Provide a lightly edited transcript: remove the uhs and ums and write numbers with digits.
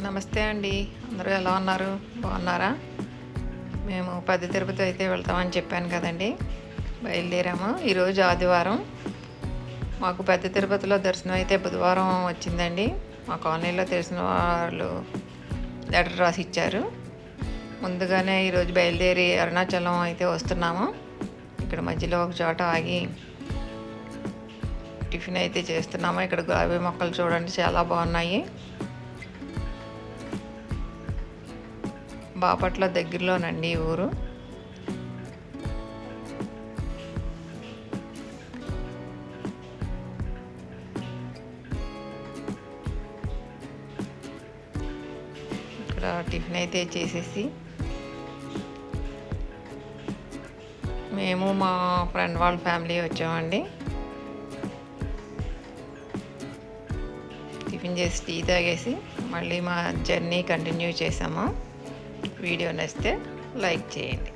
నమస్తే అండి. అందరూ ఎలా ఉన్నారు? బాగున్నారా? మేము పెద్ద తిరుపతి అయితే వెళ్తామని చెప్పాను కదండి. బయలుదేరాము. ఈరోజు ఆదివారం. మాకు పెద్ద తిరుపతిలో దర్శనం అయితే బుధవారం వచ్చిందండి. మా కాలనీలో తెలిసిన వాళ్ళు లెటర్ రాసి ఇచ్చారు. ముందుగానే ఈరోజు బయలుదేరి అరుణాచలం అయితే వస్తున్నాము. ఇక్కడ మధ్యలో ఒక చోట ఆగి టిఫిన్ అయితే చేస్తున్నాము. ఇక్కడ గులాబీ మొక్కలు చూడండి, చాలా బాగున్నాయి. బాపట్ల దగ్గరలోనండి ఈ ఊరు. ఇక్కడ టిఫిన్ అయితే చేసేసి మేము మా ఫ్రెండ్ వాళ్ళ ఫ్యామిలీ వచ్చామండి. టిఫిన్ చేసి టీ తాగేసి మళ్ళీ మా జర్నీ కంటిన్యూ చేసాము. వీడియో నచ్చితే లైక్ చేయండి.